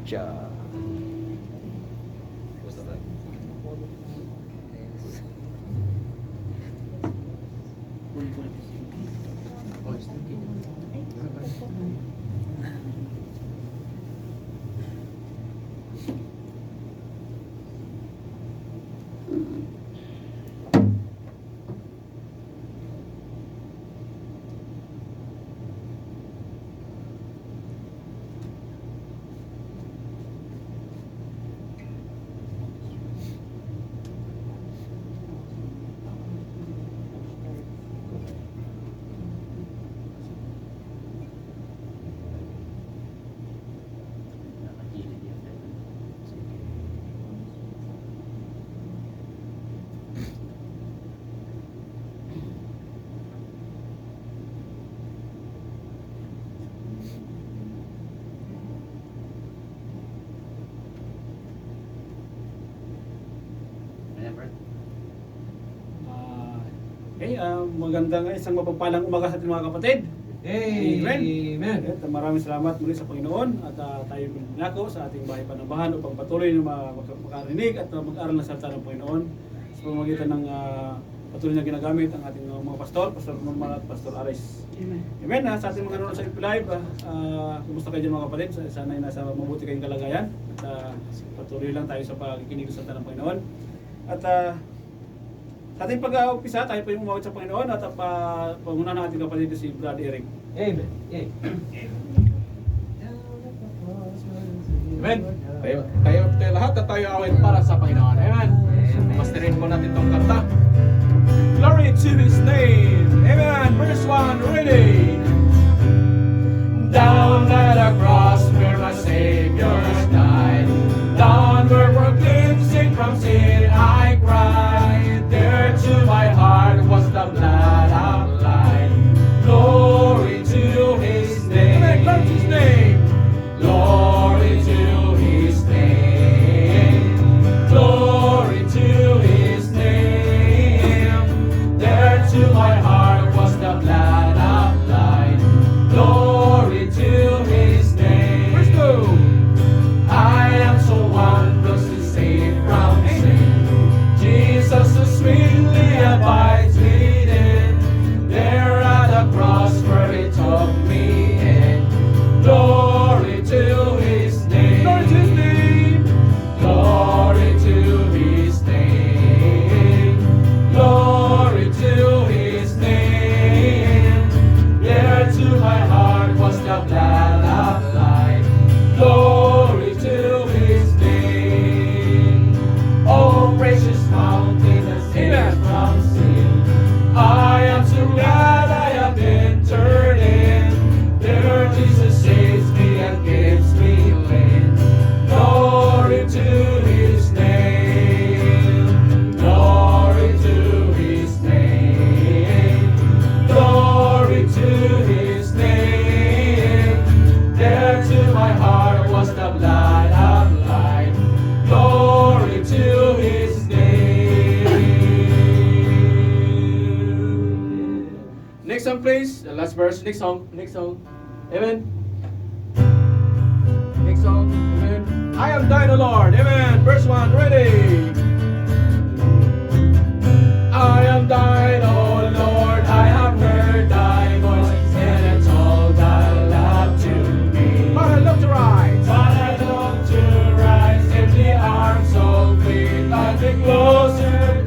Gotcha. Okay, magandang isang mapagpalang umaga sa ating mga kapatid. Amen. At maraming salamat muli sa Panginoon at tayo binako sa ating bahay panambahan upang patuloy na makarinig at mag-aral ng salita ng Panginoon sa pamamagitan ng patuloy na ginagamit ang ating mga pastor, Pastor Norman at Pastor Aris. Amen. Sa ating mga nanonood sa FB Live, kumusta kayo dyan mga kapatid? Sana ay nasa mabuti kayong kalagayan at patuloy lang tayo sa pakikinig sa salita ng Panginoon. At sa ating pag-umpisa, tayo po yung umawit sa Panginoon at pangunahan ng ating kapatid si Brad Eric. Amen. Amen. Tayo lahat at tayo awit para sa Panginoon. Amen. Pastirin po natin itong kanta. Glory to His name. Amen. Verse 1, ready. Down at the cross where my Savior died. Down where we're cleansing from sin I cried. There to my heart was the blood applied. Glory to His name. Amen. Glory to His name. Glory to His name. Glory to His name. There to my heart was the blood applied. Glory to His name. Verse 2. I am so wondrously saved from sin. Jesus so sweetly abides within. There at the cross where He took me in. Glory to His name. Glory to His name. Glory to His name. There to my heart was the blood applied. Glory to His name. Oh, precious fountain that saves from sin. I am so glad I have been turned in. There Jesus saves me and gives me clean. Glory to His name. Glory to His name. Glory to His name. There to my heart was the blood applied. Glory to His name. Next song please. The last verse. Next song. Amen. Next song. Amen. I am thine, O Lord. Amen. Verse 1. Ready. I am thine, O Lord. I have heard thy voice, and it's all thy love to me. But I love to rise. In the arms of faith. I get closer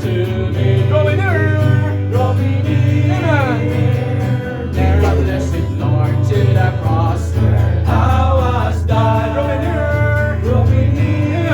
to me. Draw me near. Amen. Near the blessed Lord to the cross where I was died. Draw me near.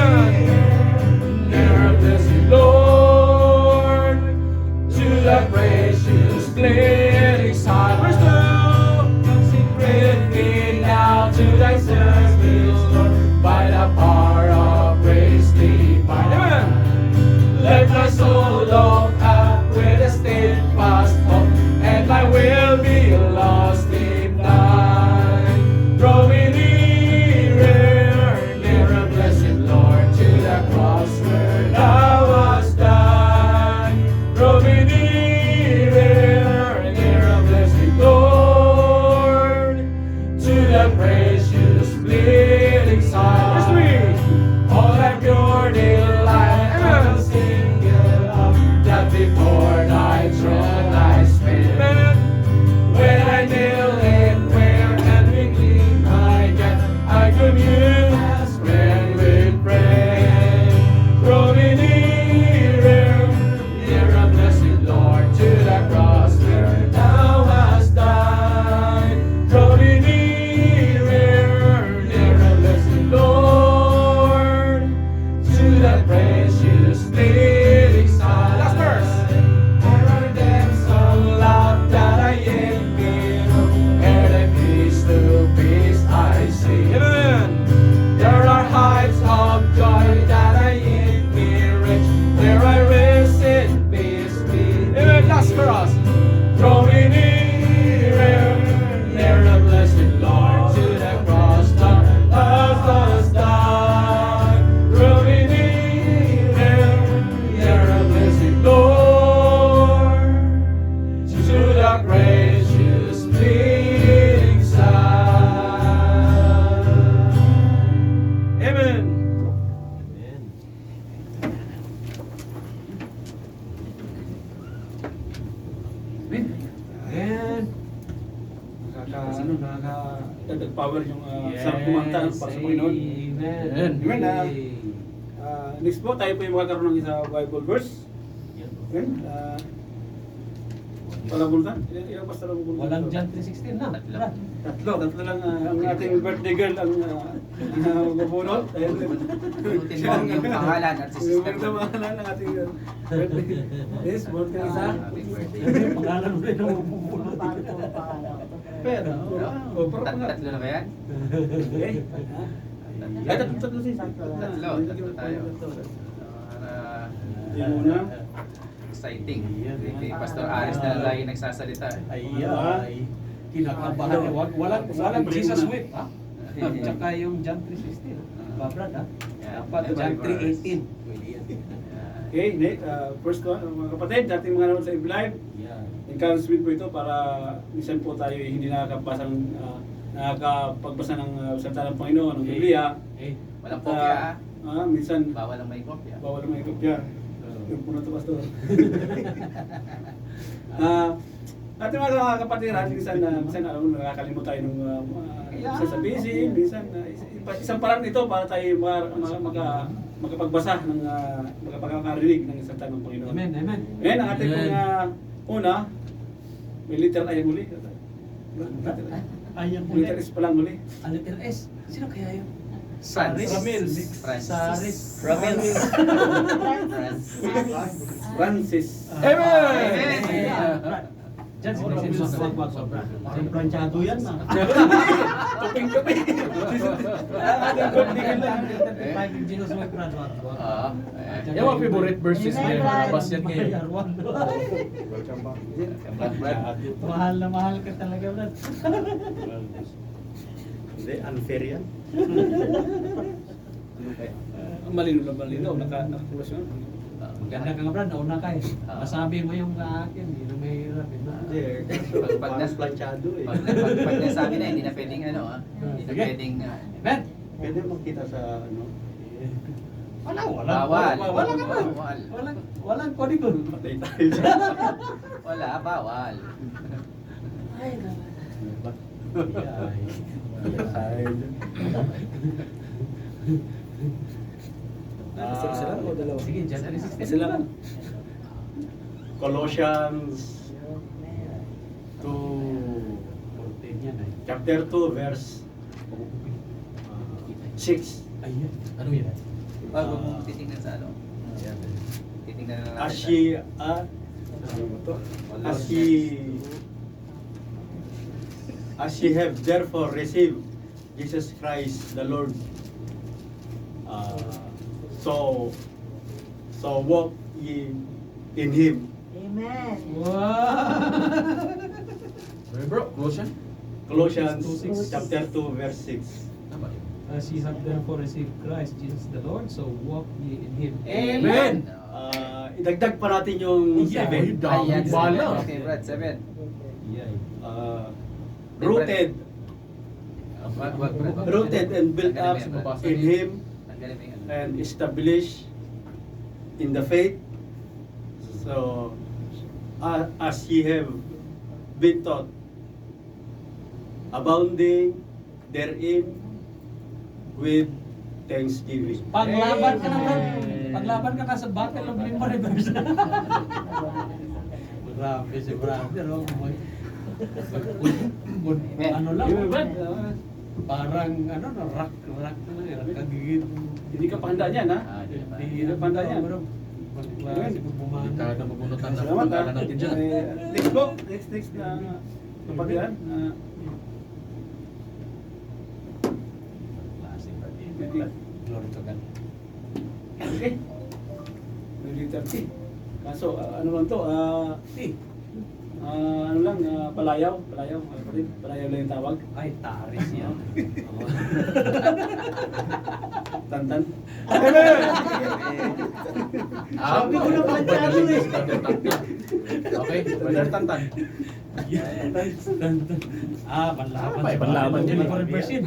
gracious living side. Last verse. There are them so loud that I yet feel. Ere the peace to peace I see. Amen. There are heights of joy that I yet feel rich. There I rest in peace be. Amen. Last verse. Drawing nearer, near the blessed Lord to the cross that has us died. Drawing nearer, near the blessed Lord to the gracious living side. Amen. Amen. Dagdag power yung sarap kumanta para sa Panginoon. Amen. Amen. Next po, tayo po yung magkakaroon ng isa Bible verse. Amen. Palabultan. Ilang basta lang bultan? Walang John 3:16 na. Brad. Tatlo lang ang ating birthday girl ang mabunot. Bunutin mo ang iyong pangalan at si sister Yung mo. pangalan ng ating birthday. Yes, bunot ka isa. Happy birthday. Pangalan mo rin ang bubulot. Pero, pero Tatlo na ba yan? Okay. Ay, tatlo siya. Tatlo tayo. Para Yung una. exciting. Kay Pastor Aris na lang lagi nagsasalita. Ay, kinakabahan. Walang Jesus whip, ha? At saka yung John 3:16. Babrad, ha? Dapat John 3:18. Pwede yan. Okay, Nick, first ko, mga kapatid, dating mga nanonood sa live, Yan. encouragement po ito para minsan po tayo hindi nakakapagbasa ng salita ng Panginoon, ng Biblia. Eh, Walang At, kopya. minsan, Bawal ang may kopya. bawal na may kopya. Yung puno to, Pastor. Ating mga kapatiran, minsan alam mo, nakakalimut tayo ng minsan sa busy, minsan isang parang ito para tayo makapagbasa ng makapagkakarinig ng salita ng Panginoon. Amen, amen. Ngayon, ang ating una, may letter I ang huli. Ayan Letter S pa lang huli. Ang letter S. Sino kaya yun? Francis. Ramil. Francis. Saris. Francis. Francis. Amen. Diyan si Jesus. Ang planchado yan na. Tuping-tupi. Jesus may graduate. Yung mga favorite verses ngayon, nabas yan ngayon. Mahal na mahal ka talaga, Brad. Hindi, unfair yan. Ang malinaw, nakakulas yun. Maganda ka nga, Brad. Nauna ka eh. Masabi mo yung akin. Hindi na mahirap. Hindi, Pag mas planchado eh. Pag nasabi na, hindi na pwedeng ano hindi na Sige. pwedeng Ben! Pwede makita sa ano. Wala. bawal. Wala ka ba? Bawal. Walang kodigo. Patay tayo. Wala, bawal. Isa lang o dalawa? Sige, dyan na rin Isa lang. Colossians 2, Yan ay. chapter 2, verse 6. Ayan. Ano yan? Bago mong titingnan sa ano. Titingnan na As natin. ye, as ye have therefore received Jesus Christ the Lord, so walk ye in Him. Amen. Wow! Bro, Colossian? Colossians 2:6. chapter 2, verse 6. Tama yun. As ye have therefore received Christ Jesus the Lord, so walk ye in Him. Amen. Idagdag pa natin yung Yeah. 7. Dami Ayan, bala. okay, Brad, 7. Yay. Rooted Wag. rooted and built up in Him Tanggalin mo yung ano. and established in the faith. So, as ye have been taught, abounding therein with thanksgiving. Paglaban ka na, Brad. Paglaban ka na sa battle of Limba Rivers. Grabe si brother. Oh. Ano lang, Amen, Brad. parang ano na rock na lang, kagigit. Hindi ka pa handa niyan, ha? Hindi na Panda yan. Klase kung bumahan. Hindi ka na mabunutan na Salamat, ha? pangalan natin dyan. Next po. Next na kapatiran. Klase pa din. Hindi. Glory to God. Okay. Letter T. Kaso, ano lang to? Ano lang, palayaw. Palayaw. Palayaw lang yung tawag. Ay, taris yan. Oo. Tantan. Sabi ko na pala dyan eh. Okay, brother Tantan. Tantan. Panlaban. Ay, panlaban yun. For reverse yun.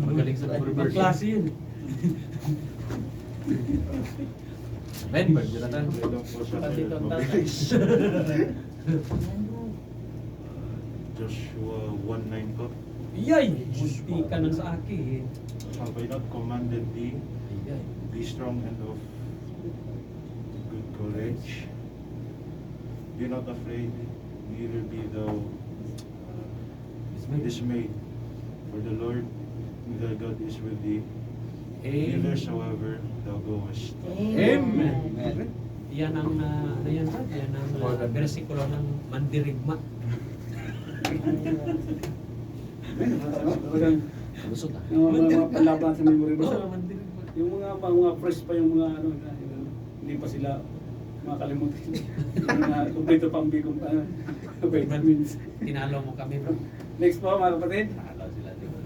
Magaling sa reverse. Klase yun. Men, Jonathan. Joshua 1:9 po. Iyay! Munti ka nun sa akin. Have I not commanded thee? Iyay. Be strong and of good courage. Be not afraid, neither be thou dismayed. For the Lord thy God is with thee, whithersoever thou goest. Amen. Yan ang, ano yan ba? Yan ang versikulo ng mandirigma. Lusot ah. Yung mga panlaban sa memory verse. Oo, mandirigma. Yung mga fresh pa yung mga ano, hindi pa sila makalimutan. Yung mga kumpleto pang bigong vitamins. Tinalo mo kami, bro. Next po mga kapatid. Tinalo sila, di ba?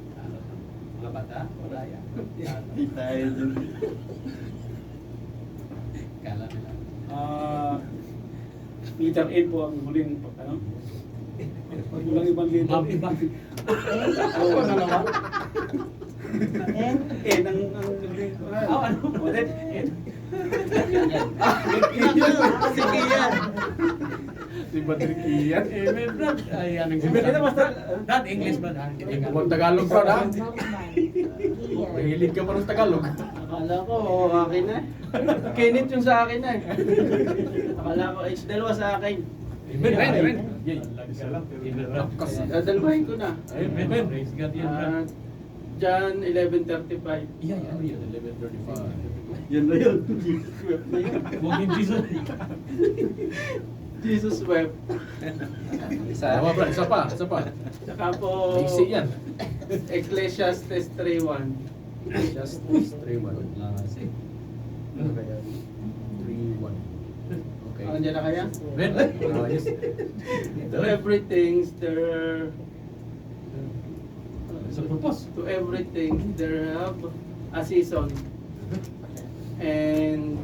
Tinalo ng mga bata. Wala yan. Tinalo. Tayo dun. Kala nila. Letter N po ang huling ano? Walang ibang letter. Ma'am, iba. Oo, ano naman? N ang huling. Ano? Kapatid, N. Sige yan. Si Patrick Ian. Amen, bro. Ayan ang Amen, ito, basta. Dad, English ba? Dad? Huwag Tagalog bro ha. Mahilig ka pa ng Tagalog. Akala ko, akin na. Kinit yung sa akin na. Akala ko, dalawa sa akin. Amen, amen. Yay. Amen, bro. Dadalwahin ko na. Amen. Praise God yan, bro. John 11:35. Iya, ano yan? 11:35. Yan na yun. Jesus wept na yun. Huwag yung Jesus. Jesus wept. Tama bro, isa pa. Saka po, Basic yan. Ecclesiastes 3:1. Just 3-1. Klase. Ano kaya? 3-1. Okay. Andiyan na kaya? Amen. Yes. To everything there Sa purpose. to everything there have a season. And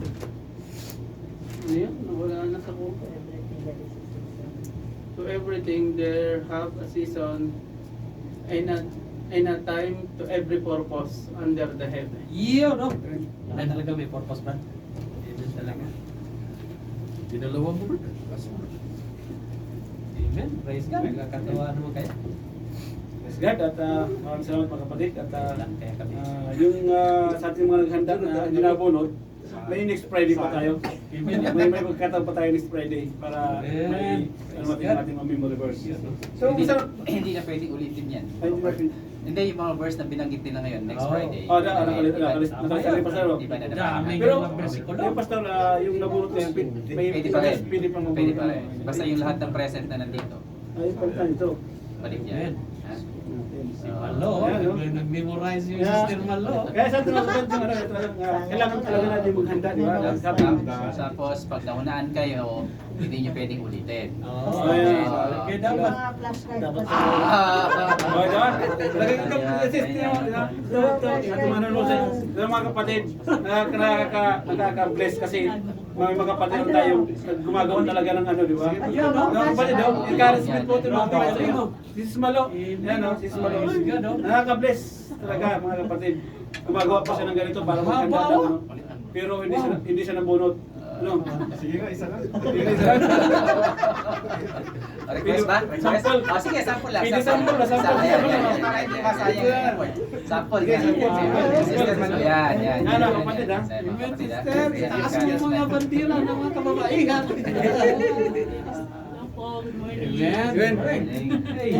ano yun? Nawala na sa ko. To everything there have a season and a time to every purpose under the heaven. Iyo, no? Yan talaga may purpose, bro. Amen talaga. Dinalawa mo bro. Amen. Praise God. Nakakatawa naman kaya. Praise God at maraming salamat mga kapatid at Kaya kami. yung sa ating mga naghanda na ginabunod, may next Friday pa tayo. May magkataon pa tayo next Friday para may ano ating mga memory verse. So, hindi, isa, hindi na pwedeng ulitin yan. ay, hindi ba- Hindi, yung mga verse na binanggit nila ngayon, next Oh. Friday. nakasali pa sa'yo. Di ba na Daming Pero, mga versikulo. yung pastor, yung nabunot na yan, may Pwede pa rin. pwede pang Pwede mabunot. pa rin. Basta yung lahat ng present na nandito, Ay, palitan ito. balik yan. Amen. Ha? Si Malo, Ayan, no? nag-memorize yung Yeah. Sister Malo. Kaya sa tunod yung ano, kailangan talaga natin maghanda, di ba? Sabi, Tapos, pag naunaan kayo, hindi nyo pwedeng ulitin. Oh, Ayan. kaya dapat. oh, diba? Talagang ito, kasi ito manunod sa mga kapatid, nakaka-bless kasi mga kapatid na tayo gumagawa talaga ng ano, di ba? Mga kapatid, encouragement po ito mga kapatid sa inyo. Sis Malo, yan o, Sis Malo. Nakaka-bless talaga mga kapatid. Gumagawa pa siya ng ganito para magkanda daw, ano? Pero hindi siya nabunot. Ano? Sige nga, isa lang. Request ba? Request? Sample. Oh, sige, sample lang. Pwede sample lang, sample. Ayan, ayan. Para hindi masayang yung effort. Sample Sige, yan. sample. Sister Manu. Yan, yan. Ano, kapatid, ha? Yan, mga kapatid, ha? Taas mo mga bandila ng mga kababaihan. Good morning. Amen. Hey.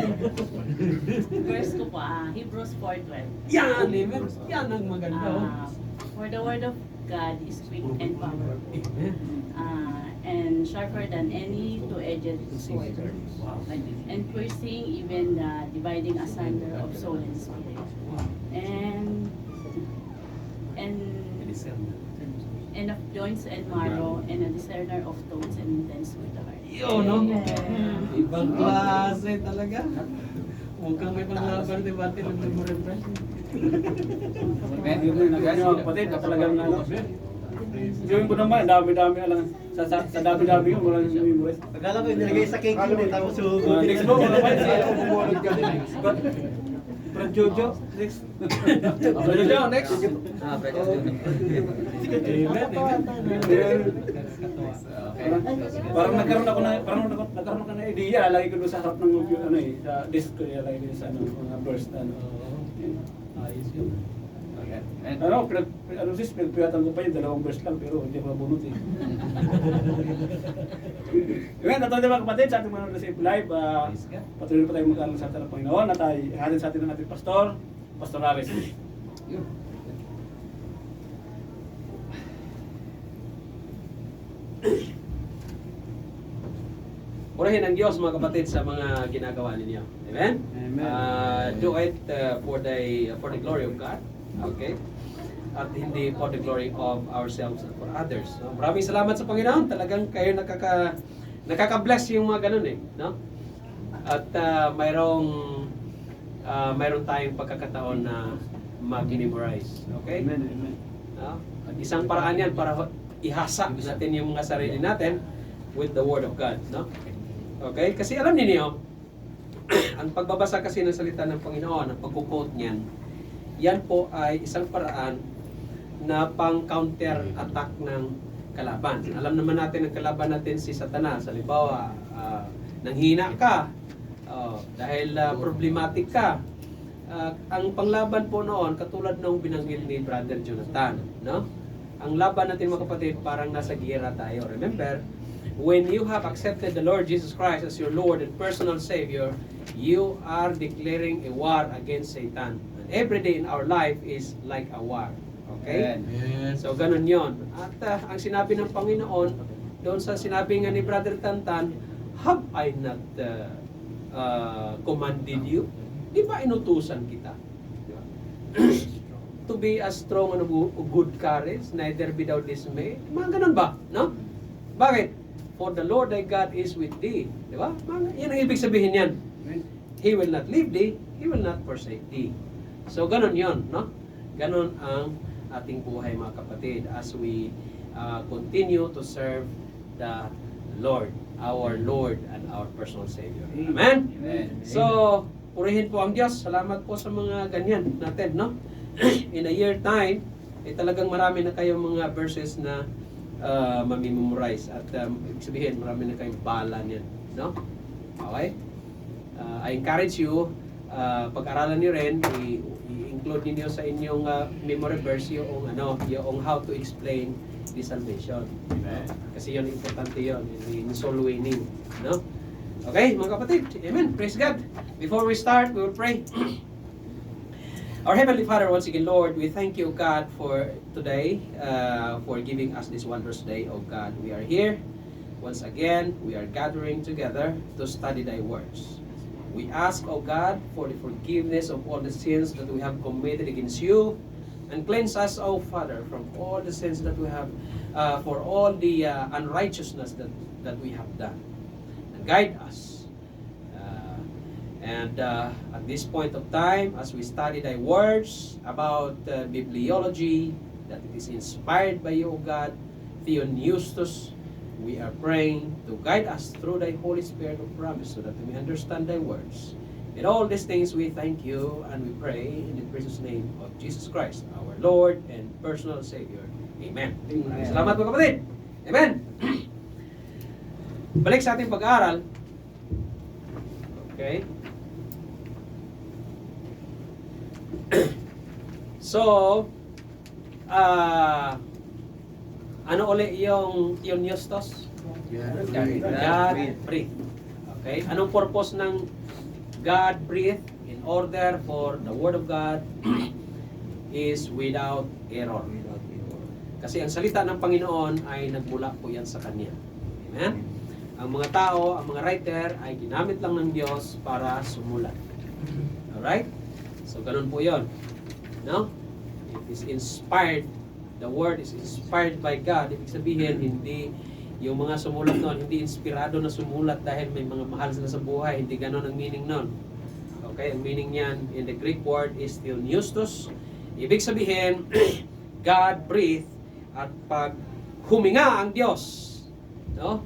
Verse ko po, Hebrews 4:12. Yan, amen. Yan ang maganda. Oh. For the word of God is quick and powerful, and sharper than any two-edged sword, and piercing even the dividing asunder of soul and spirit, and of joints and marrow, and a discerner of thoughts and intents with the heart. Yun, no? Amen. Ibang klase talaga. Mukhang may mga barte-barte ng memorable. Yung mga kapatid, talagang ano. Yung ko naman, dami-dami lang. Sa dami-dami yun, walang memorize. Akala ko yung nilagay sa cake yun eh, tapos yung... Next mo, mga kapatid. Bumulog ka din eh. Brad Jojo, next. Brad Jojo, next. Amen, amen. Parang nagkaroon ako ng idea, lagi ko doon sa harap ng ano eh, sa desk ko, lagi ko sa ano, mga burst ano. Ayos yun. Pinagpiyatan ko pa yun, 2 verse lang, pero hindi ako nabunot eh. Ngayon, natawag din mga kapatid sa ating mga Receive Live, patuloy pa tayo mag-aaral sa atin ng Panginoon, at ay ihalin sa atin ng ating pastor, Pastor Aris. Yun. Purihin ang Diyos mga kapatid sa mga ginagawa ninyo. Amen? Amen. Do it for the glory of God. Okay? At hindi for the glory of ourselves and for others. So, maraming salamat sa Panginoon. Talagang kayo nakaka-bless yung mga ganun eh. No? At mayroon tayong pagkakataon na mag-memorize. Okay? Amen, amen. No? At isang paraan yan para ihasa natin yung mga sarili natin with the Word of God. No? Okay? Kasi alam niyo, ang pagbabasa kasi ng salita ng Panginoon, ang pag-quote niyan, yan po ay isang paraan na pang-counter attack ng kalaban. Alam naman natin ang kalaban natin si Satanas. Halimbawa, nanghina ka, dahil problematic ka. Ang panglaban po noon, katulad ng binanggit ni Brother Jonathan, no? Ang laban natin mga kapatid, parang nasa giyera tayo. Remember, when you have accepted the Lord Jesus Christ as your Lord and personal Savior, you are declaring a war against Satan. And every day in our life is like a war. Okay? So, ganun yon. At ang sinabi ng Panginoon, doon sa sinabi nga ni Brother Tantan, have I not commanded you? Di ba inutusan kita? Di ba? To be as strong and of good courage, neither be thou dismayed. Mga ganun ba? No? Bakit? For the Lord thy God is with thee. Di ba? Yan ang ibig sabihin yan. He will not leave thee, He will not forsake thee. So, ganun yon, no? Ganun ang ating buhay mga kapatid as we continue to serve the Lord, our Lord and our personal Savior. Amen? Amen. So, purihin po ang Diyos. Salamat po sa mga ganyan natin, no? In a year time, talagang marami na kayong mga verses na mamimemorize. At ibig sabihin, marami na kayong bala niyan, no? Okay? I encourage you, pag-aralan niyo rin, i-include niyo sa inyong memory verse yung how to explain the salvation. Amen. Kasi yun, importante yun, in soul winning, no? Okay, mga kapatid, amen, praise God. Before we start, we will pray. Our Heavenly Father, once again, Lord, we thank you, God, for today, for giving us this wondrous day, oh God. We are here. Once again, we are gathering together to study thy words. We ask, oh God, for the forgiveness of all the sins that we have committed against you, and cleanse us, oh Father, from all the sins that we have, for all the unrighteousness that we have done. And guide us. And at this point of time, as we study thy words about bibliology, that it is inspired by you, O God, Theon Eustace, we are praying to guide us through thy Holy Spirit of promise so that we understand thy words. In all these things, we thank you and we pray in the precious name of Jesus Christ, our Lord and personal Savior. Amen. Salamat po kapatid. Amen. Balik sa ating pag-aaral. Okay. So, ano uli yung Theopneustos? God breathe. Okay? Anong purpose ng God breathe? In order for the Word of God is without error. Kasi ang salita ng Panginoon ay nagmula po yan sa Kanya. Amen? Ang mga tao, ang mga writer ay ginamit lang ng Diyos para sumulat. Alright? So, ganun po yun. No? It is inspired. The word is inspired by God. Ibig sabihin, hindi yung mga sumulat noon, hindi inspirado na sumulat dahil may mga mahal sila sa buhay. Hindi ganun ang meaning noon. Okay? Ang meaning niyan in the Greek word is theopneustos. Ibig sabihin, God breathed at pag huminga ang Diyos. No?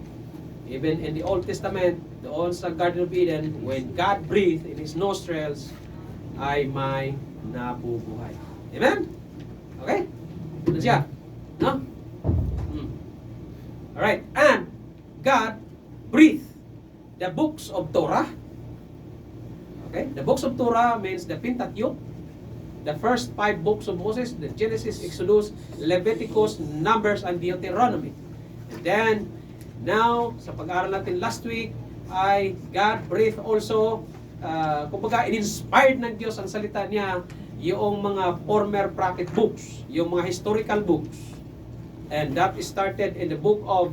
Even in the Old Testament, doon sa Garden of Eden, when God breathed in His nostrils, ay may nabubuhay. Amen? Okay? Ano siya? No? Alright. And God breathed the books of Torah. Okay? The books of Torah means the Pentateuch, the first 5 books of Moses, the Genesis, Exodus, Leviticus, Numbers, and Deuteronomy. And then, now, sa pag-aaral natin last week, ay God breathed also, kumbaga, in-inspired ng Diyos ang salita niya, yung mga former prophet books, yung mga historical books. And that started in the book of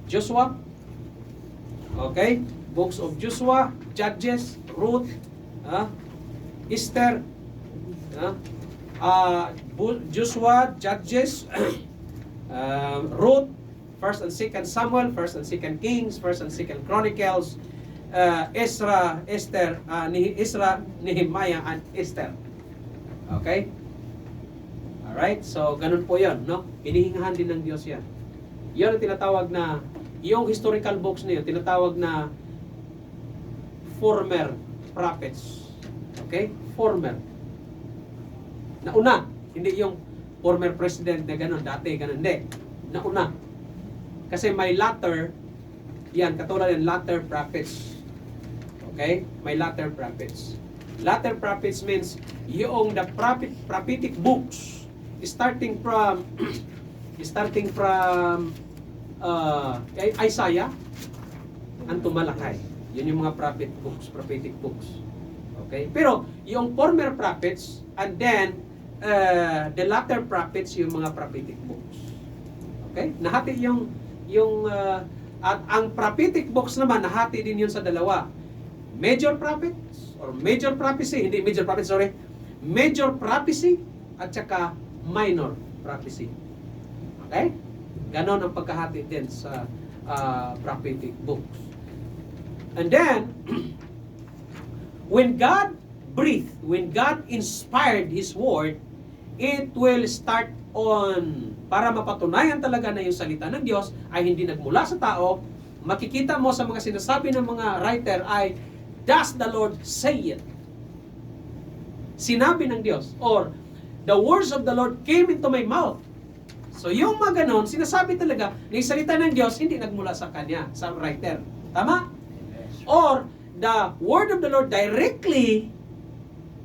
Joshua. Okay? Books of Joshua, Judges, Ruth, Esther, Joshua, Judges, Ruth, 1st and 2nd Samuel, 1st and 2nd Kings, 1st and 2nd Chronicles, Ezra, Esther, Nehemiah, and Esther. Okay? Alright? So, ganun po yun, no? Hinihingahan din ng Diyos yan. Yun ang tinatawag na, yung historical books na yun, tinatawag na former prophets. Okay? Former. Nauna. Hindi yung former president na ganun, dati, ganun. Hindi. Nauna. Kasi may latter, yan, katulad yung latter prophets. Okay? May latter prophets. Latter prophets means yung the prophetic books starting from Isaiah unto Malachi. Yun yung mga prophetic books. Okay? Pero yung former prophets and then the latter prophets yung mga prophetic books. Okay? Nahati at ang prophetic books naman nahati din yun sa dalawa. Major prophets or major prophecy, hindi major prophecy, sorry. Major prophecy at saka minor prophecy. Okay? Ganon ang pagkahati din sa prophetic books. And then, when God breathed, when God inspired His word, it will start on, para mapatunayan talaga na yung salita ng Diyos ay hindi nagmula sa tao, makikita mo sa mga sinasabi ng mga writer ay, "Does the Lord say it?" Sinabi ng Diyos, or the words of the Lord came into my mouth. So yung mga ganon, sinasabi talaga na yung salita ng Diyos hindi nagmula sa kanya, sa writer. Tama? Or the word of the Lord directly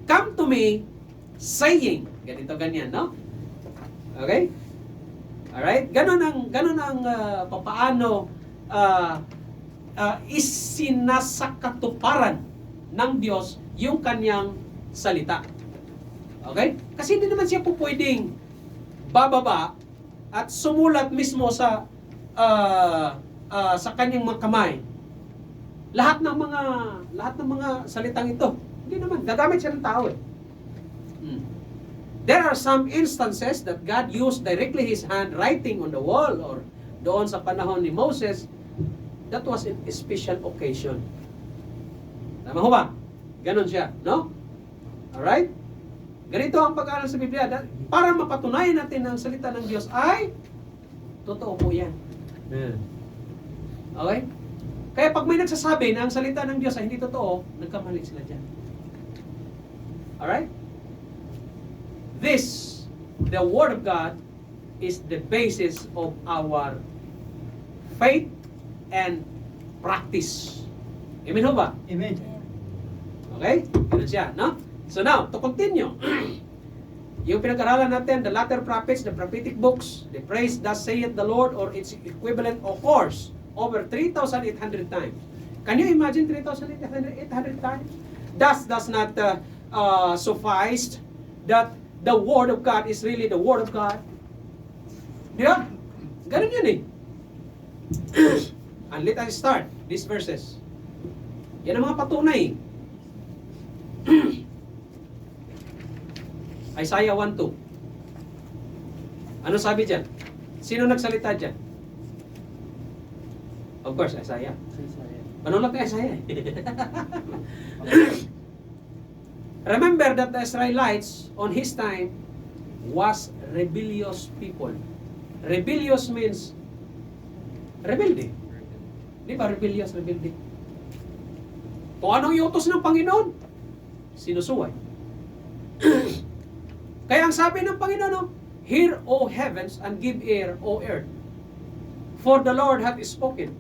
come to me saying, ganito ganyan, no? Okay? Alright? Ganon ang papaano isinasakatuparan ng Diyos yung kanyang salita. Okay? Kasi hindi naman siya po pwedeng bababa at sumulat mismo sa kanyang mga kamay. Lahat ng mga salitang ito, hindi naman gagamit siya ng tao eh. There are some instances that God used directly His hand writing on the wall or doon sa panahon ni Moses. That was in a special occasion. Tama ho ba? Ganon siya, no? Alright? Ganito ang pag-aaral sa Biblia. Para mapatunayan natin ang salita ng Diyos ay totoo po yan. Okay? Kaya pag may nagsasabi na ang salita ng Diyos ay hindi totoo, nagkamali sila dyan. Alright? This, the Word of God, is the basis of our faith and practice. Amen ho ba? Amen. Okay? Ganun siya, no? So now, to continue. Yung pinag-aralan natin, the latter prophets, the prophetic books, the praise thus saith the Lord, or its equivalent occurs over 3,800 times. Can you imagine 3,800 times? Does not suffice that the Word of God is really the Word of God. Di ba? Ganun yun eh. And let us start these verses. Yan ang mga patunay. Isaiah 1:2. Ano sabi dyan? Sino nagsalita dyan? Of course, Isaiah. Panulat ka Isaiah. Remember that the Israelites on his time was rebellious people. Rebellious means rebelde. Di ba? Rebellious, rebelde. Kung anong iutos ng Panginoon, sinusuway. Kaya ang sabi ng Panginoon, hear, O heavens, and give ear, O earth. For the Lord hath spoken.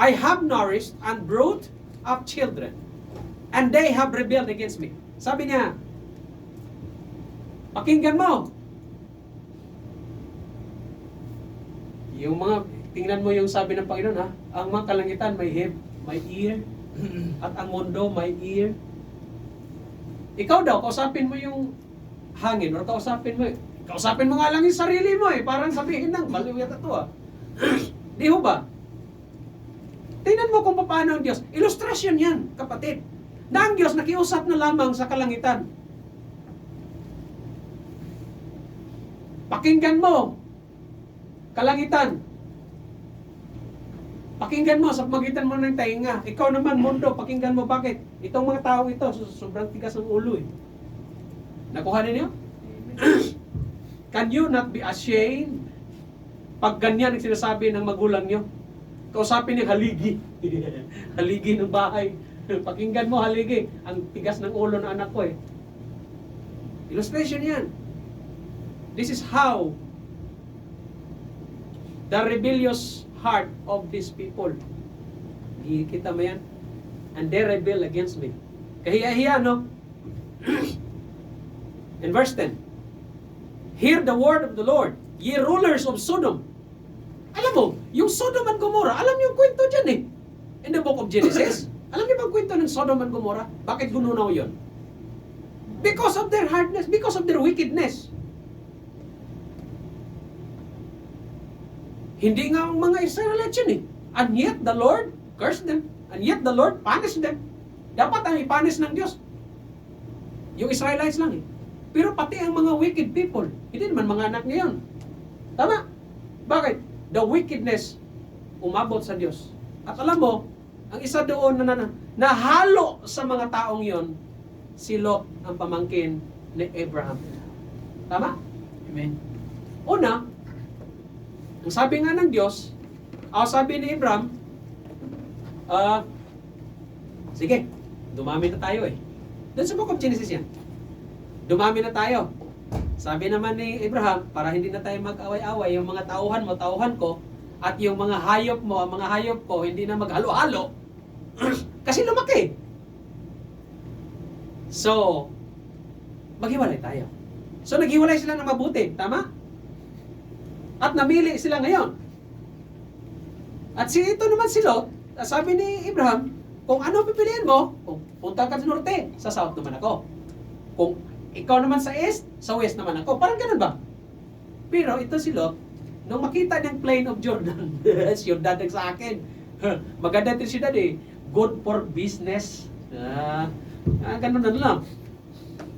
I have nourished and brought up children, and they have rebelled against me. Sabi niya, pakinggan mo. Yung mga, tingnan mo yung sabi ng Panginoon ha, ang mga kalangitan may head, may ear, at ang mundo may ear. Ikaw daw, kausapin mo yung hangin, or kausapin mo nga lang yung sarili mo eh, parang sabihin ng, baliw yata to ah. Di ho ba? Tingnan mo kung paano ang Diyos. Ilustrasyon yan, kapatid. Na ang Diyos nakiusap na lamang sa kalangitan. Pakinggan mo, kalangitan. Pakinggan mo sa pamagitan mo ng tainga. Ikaw naman, mundo, pakinggan mo. Bakit? Itong mga tao ito, sobrang tigas ng ulo eh. Nakuha ninyo? Can you not be ashamed? Pag ganyan ang sinasabi ng magulang nyo, kausapin niyo haligi. Haligi ng bahay. Pakinggan mo, haligi. Ang tigas ng ulo ng anak ko eh. Illustration yan. This is how the rebellious heart of these people. Kita mo yan? And they rebel against me. Kahiya-hiya, no? In verse 10, hear the word of the Lord, ye rulers of Sodom. Alam mo, yung Sodom and Gomorrah, alam niyo yung kwento dyan eh. In the book of Genesis, alam niyo bang kwento ng Sodom and Gomorrah? Bakit gununaw yun? Because of their hardness, because of their wickedness. Hindi nga ang mga Israelites yun eh. And yet the Lord cursed them. And yet the Lord punished them. Dapat ang ipunish ng Diyos yung Israelites lang eh. Pero pati ang mga wicked people, hindi naman mga anak niya yun. Tama? Bakit? The wickedness umabot sa Diyos. At alam mo, ang isa doon na nahalo sa mga taong yon, si Lot ang pamangkin ni Abraham. Tama? Amen. Una, ang sabi nga ng Diyos, sabi ni Abraham, sige, dumami na tayo eh. Doon sa book of Genesis yan. Dumami na tayo. Sabi naman ni Abraham, para hindi na tayo mag-away-away, yung mga tauhan mo, tauhan ko, at yung mga hayop mo, mga hayop ko, hindi na maghalo-halo. Kasi lumaki. So, maghiwalay tayo. So, naghiwalay sila ng mabuti. Tama? At namili sila ngayon. At ito naman si Lot, sabi ni Abraham, kung ano pipiliin mo, kung punta ka sa norte, sa south naman ako. Kung ikaw naman sa east, sa west naman ako. Parang ganun ba? Pero ito si Lot, nung makita niyang plain of Jordan, siyudad sa akin. Maganda ito siyudad eh. Good for business. Ganun na lang.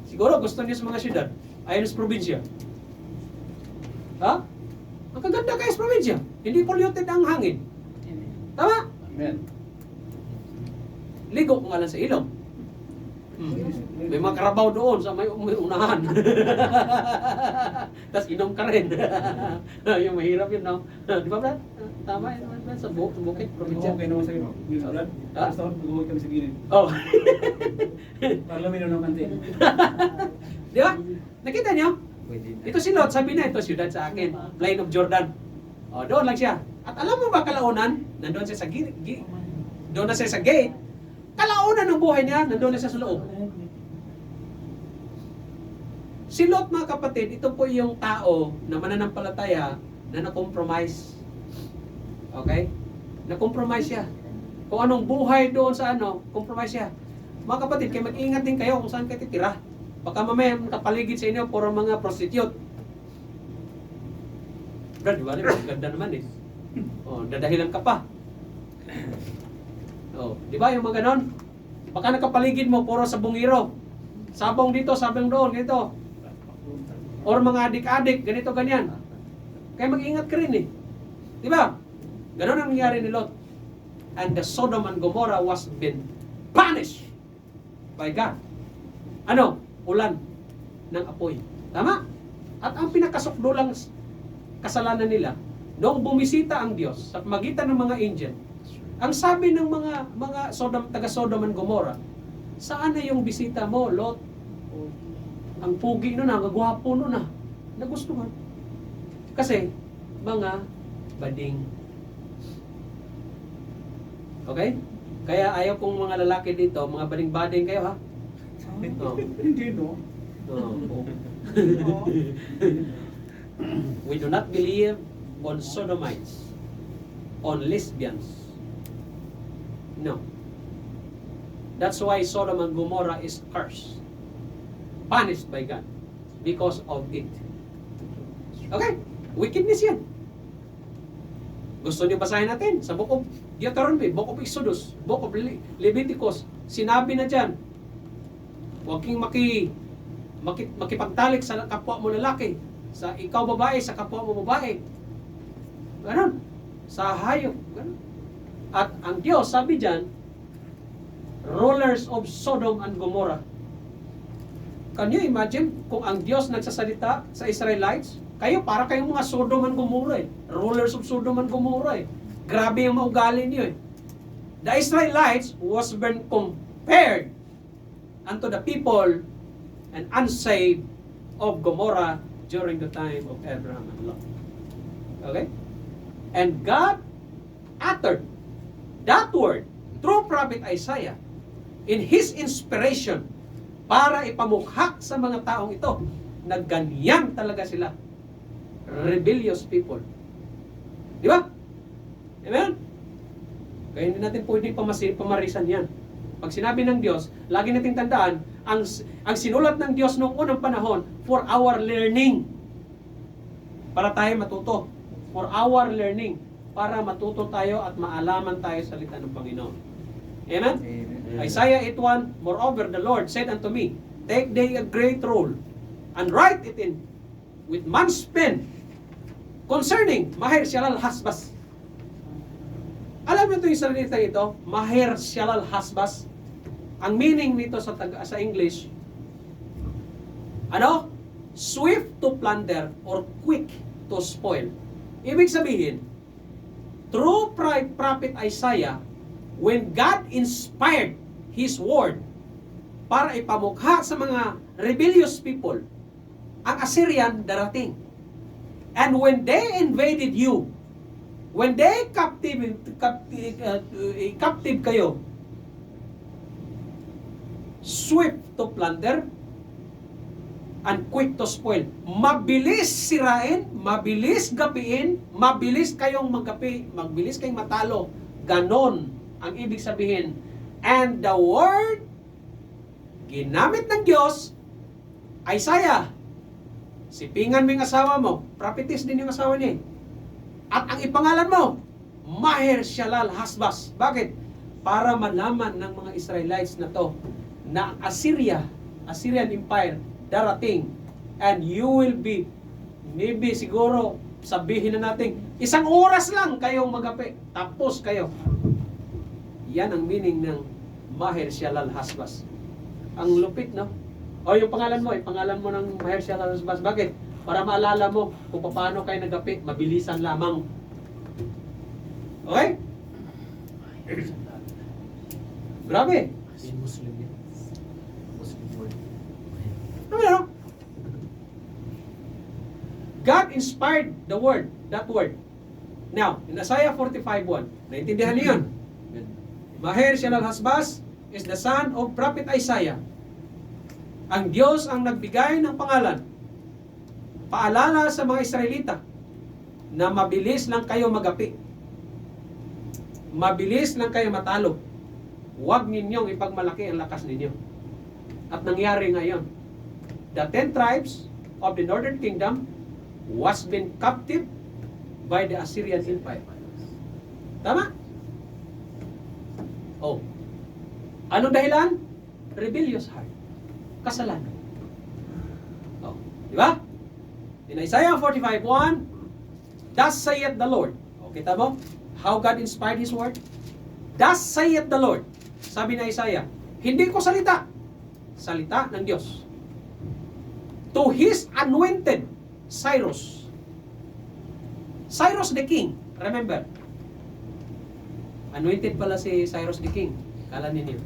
Siguro gusto niya sa mga siyudad. Ayun sa probinsya. Ha? Ang kaganda kayo sa probinsya. Hindi polluted ang hangin. Tama? Amen. Ligo ko nga lang sa ilong. May mga karabaw doon sa may unahan. Tapos inom ka rin. Yung mahirap yun, no? Di ba, Brad? Tama yun, Brad, sa bukid, probinsya. Okay naman sa iyo. Brad, basta mag-uwi kami sa gilid. Oh. Para lumino ng kantin. Di ba? Nakita niyo? Ito si Lot, sabi na ito, siyudad sa akin. Plain of Jordan. O, doon lang siya. At alam mo ba, kalaunan, nandun siya sa doon na siya sa gate. Kalaunan ng buhay niya, nandun na siya sa loob. Si Lot, mga kapatid, ito po yung tao na mananampalataya na na-compromise. Okay? Na-compromise siya. Kung anong buhay doon sa compromise siya. Mga kapatid, kayo mag-ingat din kayo kung saan kayo titira. Baka mamaya kapaligid sa inyo puro mga prostitute. Brad, di ba? Ganda naman eh. Oh, dadahilan ka pa. Oh, di ba yung mga ganon? Baka nakapaligid mo, puro sa bungiro. Sabong dito, sabong doon, ganito. Or mga adik-adik, ganito, ganyan. Kaya mag-ingat ka rin eh. Di ba? Ganon ang nangyari ni Lot. And the Sodom and Gomorrah was been punished by God. Ano? Ulan ng apoy. Tama? At ang pinakasukdulang kasalanan nila, noong bumisita ang Diyos sa magitan ng mga angel, ang sabi ng mga taga Sodom and Gomorrah, saan na yung bisita mo, Lot? Ang pugi nun, ang gwapo nun na. Nagustuhan. Kasi, mga bading. Okay? Kaya ayaw kong mga lalaki dito, mga bading-bading kayo ha? Oh. Hindi, no? Oh. We do not believe on sodomites, on lesbians. No. That's why Sodom and Gomorrah is cursed, punished by God because of it. Okay? Wickedness yan. Gusto niyo basahin natin sa Book of Deuteronomy, Book of Exodus, Book of Leviticus. Sinabi na dyan, huwag kang makipagtalik sa kapwa mo lalaki, sa ikaw babae, sa kapwa mo babae. Ganon. Sa hayop. Ganon. At ang Diyos, sabi dyan, rulers of Sodom and Gomorrah. Can you imagine kung ang Diyos nagsasalita sa Israelites? Kayo, para kayong mga Sodom and Gomorrah eh. Rulers of Sodom and Gomorrah eh. Grabe yung maugali niyo eh. The Israelites was been compared unto the people and unsaved of Gomorrah during the time of Abraham and Lot. Okay? And God uttered that word through prophet Isaiah in his inspiration para ipamukha sa mga taong ito na ganyan talaga sila. Rebellious people. Di ba? Amen? Kaya hindi natin pwedeng pamarisan yan. Pag sinabi ng Diyos, lagi nating tandaan, ang sinulat ng Diyos noong unang panahon for our learning. Para tayo matuto. For our learning. Para matuto tayo at maalaman tayo sa salita ng Panginoon. Amen? Isaiah 8:1, moreover, the Lord said unto me, take thee a great roll, and write it in with man's pen, concerning Maher Shalal Hasbas. Alam mo ito yung salita ito? Maher Shalal Hasbas. Ang meaning nito sa English, ano? Swift to plunder or quick to spoil. Ibig sabihin, through prophet Isaiah, when God inspired His word para ipamukha sa mga rebellious people, ang Assyrian darating. And when they invaded you, when they captive kayo, swift to plunder and quick to spoil. Mabilis sirain, mabilis gapiin, mabilis kayong magapi, mabilis kayong matalo. Ganon ang ibig sabihin. And the word ginamit ng Diyos, Isaiah, sipingan mo yung asawa mo, prophetess din yung asawa niya. At ang ipangalan mo, Maher Shalal Hasbas. Bakit? Para malaman ng mga Israelites na to, na Assyrian Empire, darating. And you will be, maybe siguro, sabihin na natin, 1 oras lang kayong magapi. Tapos kayo. Yan ang meaning ng Maher Shalal Hasbas. Ang lupit, no? O yung pangalan mo ng Maher Shalal Hasbas. Bakit? Para maalala mo kung paano kayo nagapi, mabilisan lamang. Okay? Grabe. Muslim yan. Muslim word. Ano? God inspired the word, that word. Now, in Isaiah 45:1, naintindihan niyo yun? Maher Shalal Hasbas is the son of prophet Isaiah. Ang Diyos ang nagbigay ng pangalan. Paalala sa mga Israelita na mabilis lang kayo magapi. Mabilis lang kayo matalo. Huwag ninyong ipagmalaki ang lakas ninyo. At nangyari ngayon. The 10 tribes of the northern kingdom was been captive by the Assyrian Empire. Tama? Oh. Anong dahilan? Rebellious heart. Kasalanan. Oh. Di ba? In Isaiah 45:1, thus saith the Lord. O, kita mo? How God inspired His word? Thus saith the Lord. Sabi na Isaiah, hindi ko salita. Salita ng Diyos. To His anointed, Cyrus. Cyrus the king. Remember, anointed pala si Cyrus the king. Kala ninyo.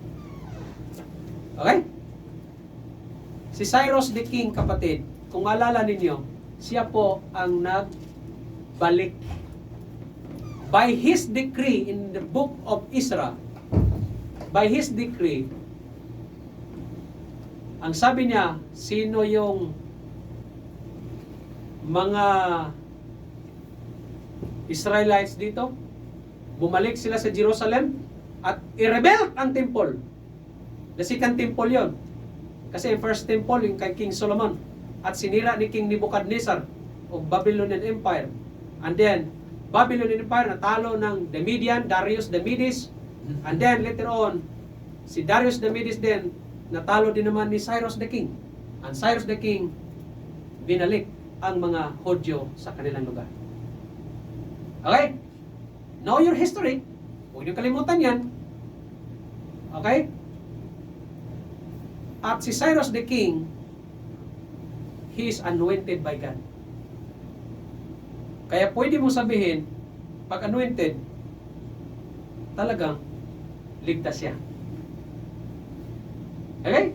Okay? Si Cyrus the king, kapatid, kung alala ninyo, siya po ang nagbalik. By his decree in the book of Ezra, by his decree, ang sabi niya, sino yung mga Israelites dito? Bumalik sila sa Jerusalem at i-rebuild ang temple. The second temple yon. Kasi yung first temple, yung kay King Solomon. At sinira ni King Nebuchadnezzar o Babylonian Empire. And then, Babylonian Empire natalo ng the Median, Darius the Medes. And then, later on, si Darius the Medes din, natalo din naman ni Cyrus the King. And Cyrus the King, binalik ang mga Hudyo sa kanilang lugar. Okay? Know your history. Huwag niyo kalimutan yan. Okay? At si Cyrus the King, he is anointed by God. Kaya pwede mo sabihin, pag anointed, talagang ligtas siya. Okay?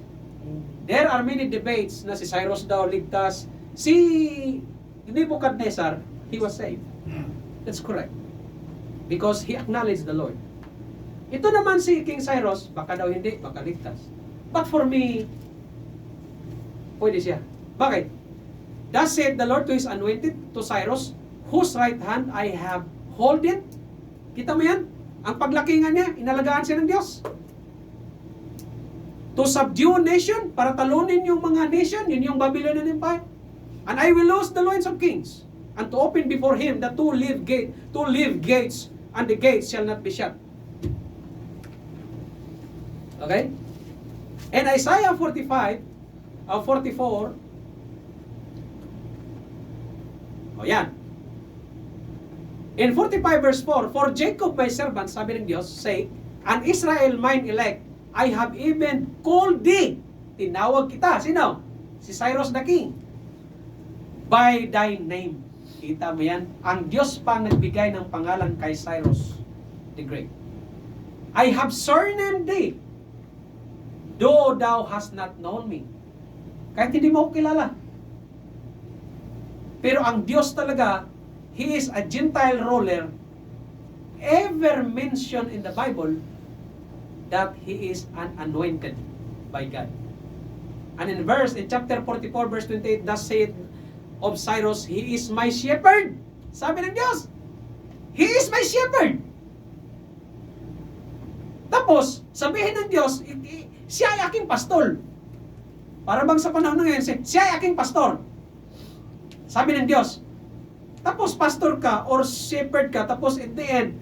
There are many debates na si Cyrus daw ligtas. Si Nebuchadnezzar, he was saved. That's correct. Because he acknowledged the Lord. Ito naman si King Cyrus, baka daw hindi, baka ligtas. But for me, pwede siya. Bakit? Thus said the Lord to His anointed, to Cyrus, whose right hand I have holden. Kita mo yan? Ang paglakingan niya, inalagaan siya ng Diyos. To subdue nation, para talunin yung mga nation, yun yung Babylonian Empire. And I will loose the loins of kings, and to open before Him the two live gates, and the gates shall not be shut. Okay? And Isaiah 44, o yan. In 45 verse 4, for Jacob my servant, sabi ng Diyos, say, and Israel mine elect, I have even called thee. Tinawag kita. Sino? Si Cyrus the king. By thy name. Kita mo yan? Ang Diyos pa nagbigay ng pangalan kay Cyrus the Great. I have surnamed thee, though thou hast not known me. Kahit hindi mo ako kilala. Pero ang Diyos talaga, He is a Gentile ruler, ever mentioned in the Bible that He is an anointed by God. And in chapter 44, verse 28, thus said of Cyrus, He is my shepherd. Sabi ng Diyos, He is my shepherd. Tapos, sabihin ng Diyos, siya ay aking pastor. Para bang sa panahon ngayon, siya ay aking pastor. Sabi ng Diyos. Tapos pastor ka or shepherd ka, tapos at the end,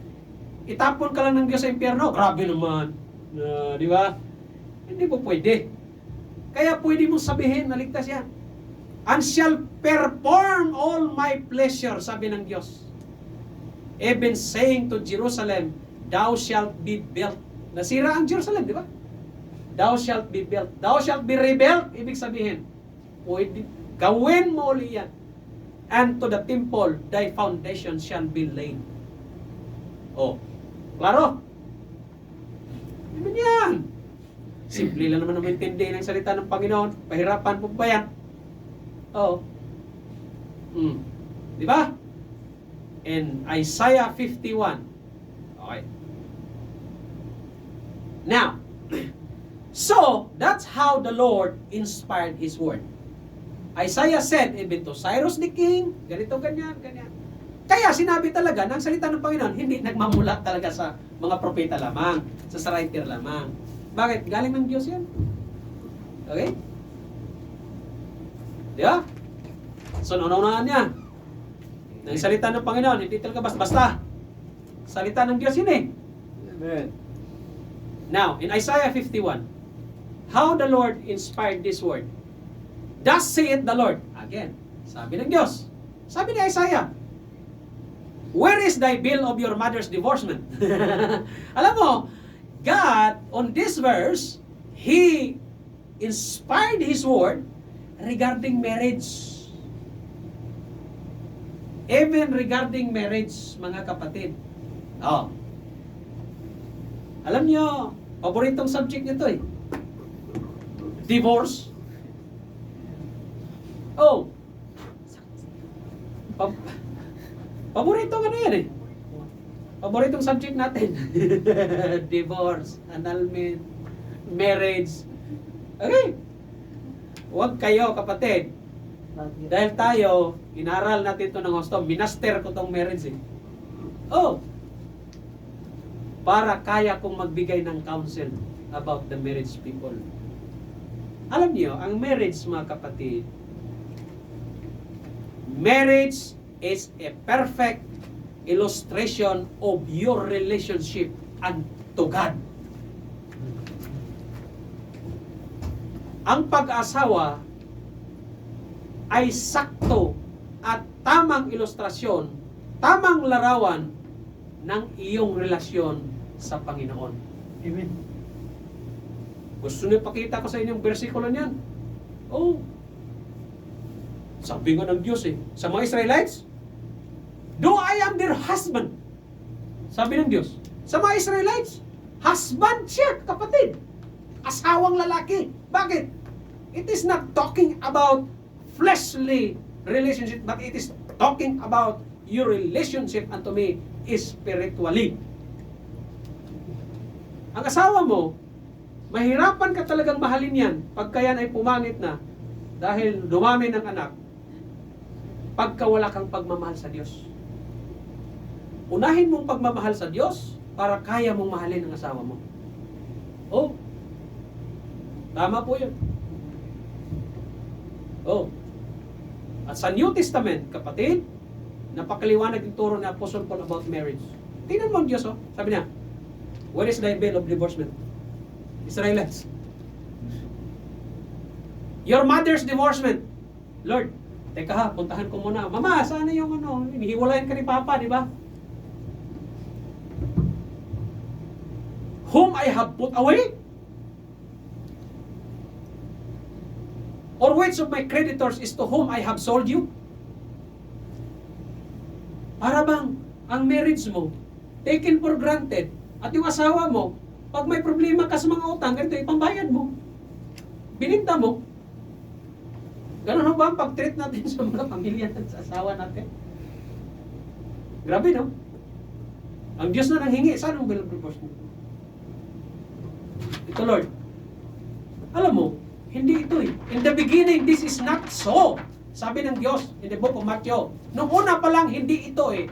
itapon ka lang ng Diyos sa impyerno. Grabe naman. Di ba? Hindi po pwede. Kaya pwede mong sabihin, naligtas yan. And shall perform all my pleasure, sabi ng Diyos. Even saying to Jerusalem, thou shalt be built. Nasira ang Jerusalem, di ba? Thou shalt be built. Thou shalt be rebuilt. Ibig sabihin, pwede, gawin mo ulit yan. And to the temple, thy foundation shall be laid. Oh, klaro? Ano yan? Simple lang naman maintindihan ang salita ng Panginoon. Pahirapan po ba yan? Oh. Di ba? In Isaiah 51. Okay. Now, so, that's how the Lord inspired His word. Isaiah said, even to Cyrus the king, ganito, ganyan, ganyan. Kaya sinabi talaga ng salita ng Panginoon, hindi nagmamula talaga sa mga propeta lamang, sa writer lamang. Bakit? Galing ng Diyos yan. Okay? Di ba? So, naunahan niya. Ang salita ng Panginoon, hindi talaga basta-basta. Salita ng Diyos yun eh. Amen. Now, in Isaiah 51, how the Lord inspired this word. Thus saith the Lord. Again, sabi ng Diyos. Sabi ni Isaiah, where is thy bill of your mother's divorcement? Alam mo, God, on this verse, He inspired His word regarding marriage. Even regarding marriage, mga kapatid. Oh. Alam niyo, paboritong subject nito eh. Divorce. Oh. Paboritong ano yan eh. Paboritong subject natin. Divorce, annulment, marriage. Okay. Huwag kayo kapatid. Dahil tayo, inaral natin ito ng gusto, minaster ko tong marriage eh. Oh. Para kaya kong magbigay ng counsel about the marriage people. Alam niyo, ang marriage mga kapatid, marriage is a perfect illustration of your relationship unto God. Ang pag-asawa ay sakto at tamang ilustrasyon, tamang larawan ng iyong relasyon sa Panginoon. Amen. Gusto niyo pakita ko sa inyong bersikulo niyan? Oh. Sabi nga ng Diyos eh, sa mga Israelites, though I am their husband. Sabi ng Diyos, sa mga Israelites, husband siya, kapatid. Asawang lalaki. Bakit? It is not talking about fleshly relationship, but it is talking about your relationship unto me spiritually. Ang asawa mo, mahirapan ka talagang mahalin yan pagka yan ay pumangit na dahil dumami ng anak, pagka wala kang pagmamahal sa Diyos. Unahin mong pagmamahal sa Diyos para kaya mong mahalin ang asawa mo. Oh, tama po yun. Oh, at sa New Testament, kapatid, napakaliwanag yung turo ni Apostle Paul about marriage. Tingnan mo ang Diyos, oh. Sabi niya, where is thy bill of divorcement? Israelites. Your mother's divorcement. Lord, teka ha, puntahan ko muna. Mama, sana yung ano, hinihiwalayan ka ni Papa, di ba? Whom I have put away? Or which of my creditors is to whom I have sold you? Para bang ang marriage mo, taken for granted, at yung asawa mo, pag may problema ka sa mga utang, ganito, ipambayad mo. Bininta mo. Ganun ba ang pag-treat natin sa mga pamilya at sa asawa natin? Grabe, no? Ang Diyos na nanghingi, saan ang bill of divorcement? Ito, Lord. Alam mo, hindi ito eh. In the beginning, this is not so. Sabi ng Diyos in the book of Matthew. Noong una pa lang, hindi ito eh.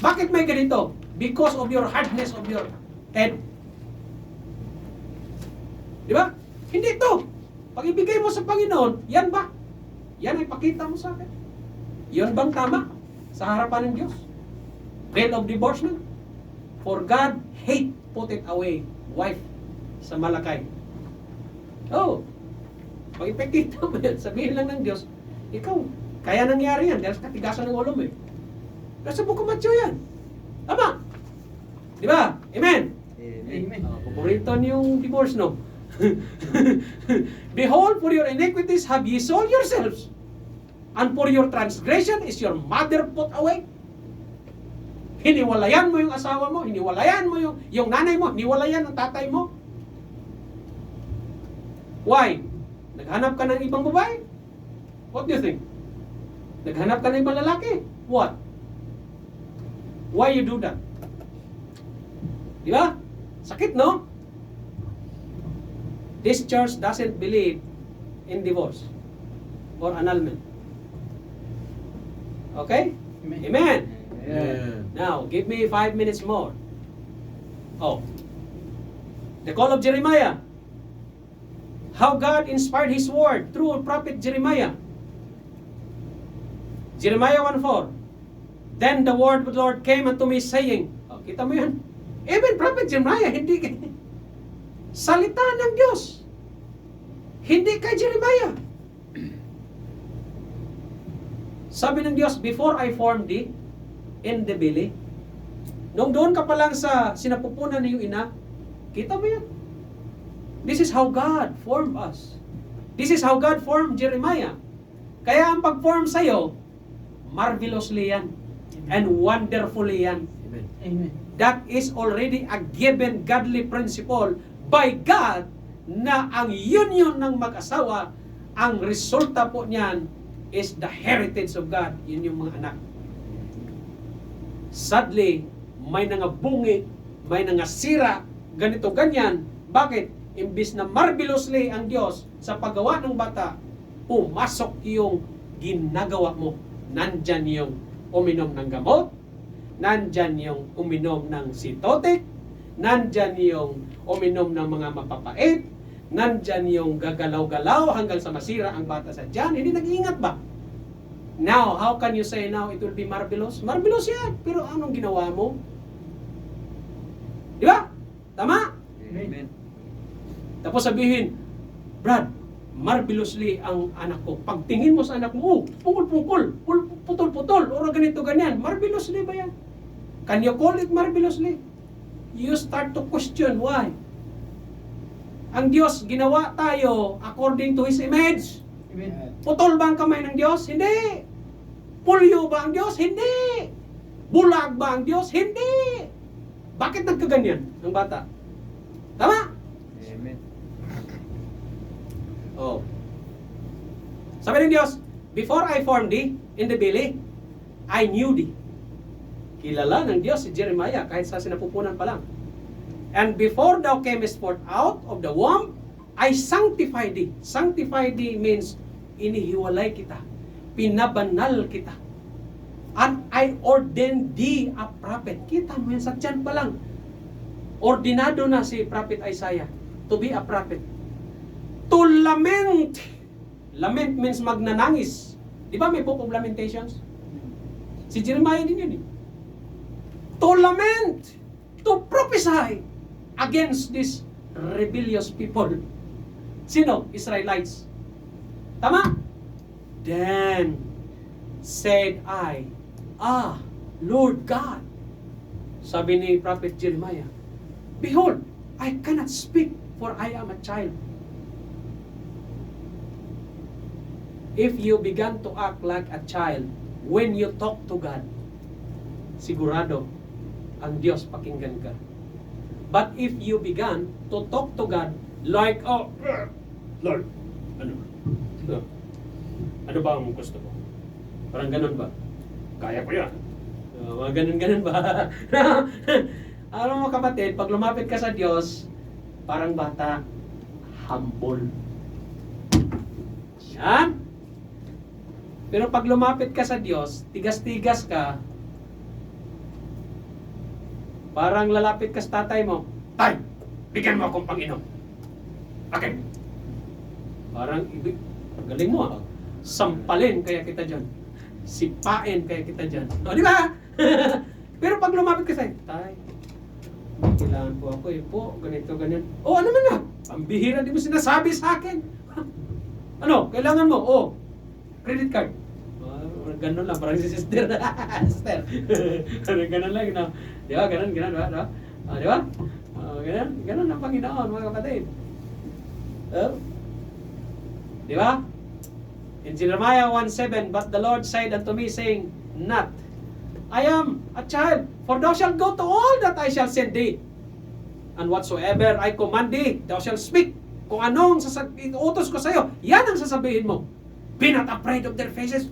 Bakit may ganito? Because of your hardness of your head. Di ba? Hindi ito. Pag ibigay mo sa Panginoon, yan ba? Yan ay pakita mo sa akin. Yan bang tama? Sa harapan ng Diyos? Bill of divorcement? For God hate put it away, wife, sa Malakay. Oh, pag ipakita mo yan, sabihin lang ng Diyos, ikaw, kaya nangyari yan, dahil sa katigasan ng ulo mo eh. Nasa book of Matthew yan. Tama? Di ba? Amen? Amen. Paborito niyong divorce, no? Behold, for your iniquities have ye sold yourselves, and for your transgression is your mother put away. Hiniwalayan mo yung asawa mo, hiniwalayan mo yung nanay mo, hiniwalayan ang tatay mo. Why? Naghanap ka ng ibang babae? What do you think? Naghanap ka ng ibang lalaki? What? Why you do that? Di ba? Sakit, no? This church doesn't believe in divorce or annulment. Okay? Amen. Amen. Yeah. Now, give me 5 minutes more. Oh. The call of Jeremiah. How God inspired His word through prophet Jeremiah. Jeremiah 1:4. Then the word of the Lord came unto me saying, oh, kita mo yan? Even Prophet Jeremiah, hindi salita ng Diyos. Hindi kay Jeremiah. Sabi ng Diyos, before I formed thee in the belly, nung doon ka pa lang sa sinapupunan ng iyong ina, kita mo yan? This is how God formed us. This is how God formed Jeremiah. Kaya ang pag-form sa'yo, marvelously yan. And wonderfully yan. Amen. That is already a given godly principle by God na ang union ng mag-asawa, ang resulta po niyan is the heritage of God. Yun yung mga anak. Sadly, may nangabungi, may nangasira, ganito, ganyan. Bakit? Imbis na marvelously ang Diyos sa paggawa ng bata, pumasok yung ginagawa mo. Nandyan yung uminom ng gamot, nandyan yung uminom ng sitotik, nandyan yung uminom ng mga mapapait, nandyan yung gagalaw-galaw hanggang sa masira ang bata sa tiyan. Hindi nag-iingat ba? Now, how can you say now it will be marvelous? Marvelous yan, pero anong ginawa mo? Di ba? Tama? Amen. Tapos sabihin, Brad, marvelously ang anak ko. Pagtingin mo sa anak mo, pungkol-pungkol, putol-putol, o ganito ganyan. Marvelously ba yan? Can you call it marvelously? You start to question why. Ang Diyos, ginawa tayo according to His image. Amen. Putol ba ang kamay ng Diyos? Hindi. Pulyo ba ang Diyos? Hindi. Bulag ba ang Diyos? Hindi. Bakit nagkaganyan ang bata? Tama? Amen. Oh. Sabi ng Diyos, before I formed thee in the belly, I knew thee. Kilala ng Diyos si Jeremiah kahit sa sinapupunan pa lang. And before thou camest forth out of the womb, I sanctified thee. Sanctified thee means inihiwalay kita. Pinabanal kita. And I ordained thee a prophet. Kita mo yan sa tiyan pa lang. Ordinado na si Prophet Isaiah to be a prophet. To lament. Lament means magnanangis. Di ba may book of Lamentations? Si Jeremiah din yun eh. To lament. To prophesy against this rebellious people. Sino? Israelites. Tama? Then said I, Lord God. Sabi ni Prophet Jeremiah, behold, I cannot speak, for I am a child. If you began to act like a child when you talk to God, sigurado, ang Diyos pakinggan ka. But if you began to talk to God like, Lord, ano ba ang gusto mo? Parang ganun ba? Kaya ko yan. Mga ganun ba? Alam mo kapatid, pag lumapit ka sa Diyos, parang bata, humble. Yan. Pero pag lumapit ka sa Diyos, tigas-tigas ka, parang lalapit ka sa tatay mo, Tay, bigyan mo akong Panginoon. Okay. Parang, galing mo ah. Sampalin kaya kita dyan. Sipain kaya kita dyan. O, di ba? Pero pag lumapit ka sa'yo, Tay, kailangan po ako po, ganito, ganyan. O, ano man na? Pambihira, di mo sinasabi sa akin. Ano, kailangan mo? O, credit card. Ganun lang, parang si sister. Sister. Ganun lang, no? Di ba? Ganun, di ba? Di ba? Ganun ang Panginoon, mga kapatid. Di ba? In Jeremiah 1:7, but the Lord said unto me, saying, not, I am a child, for thou shalt go to all that I shall send thee. And whatsoever I command thee, thou shalt speak. Kung anong utos ko sa'yo, yan ang sasabihin mo. Be not afraid of their faces.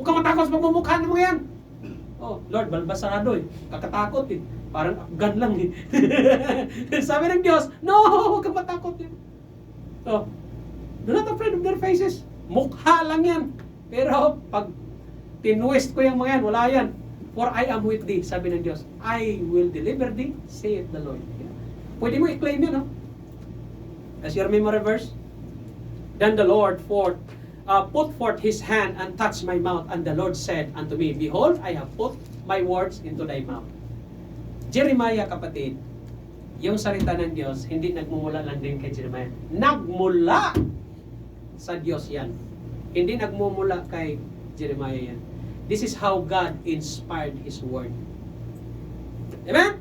Huwag kang matakot sa pagmumukha ng mga yan. Oh, Lord, balbasado eh. Kakatakot eh. Parang Afgan lang eh. Sabi ng Diyos, no, huwag kang matakot eh. So, do not afraid of their faces. Mukha lang yan. Pero pag tinwist ko yung mga yan, wala yan. For I am with thee, sabi ng Diyos. I will deliver thee, saith the Lord. Pwede mo i-claim yan, no? As your memory verse. Then the Lord put forth His hand and touched my mouth, and the Lord said unto me, behold, I have put my words into thy mouth. Jeremiah, kapatid, yung salita ng Diyos, hindi nagmumula lang din kay Jeremiah. Nagmula sa Diyos yan. Hindi nagmumula kay Jeremiah yan. This is how God inspired His word. Amen?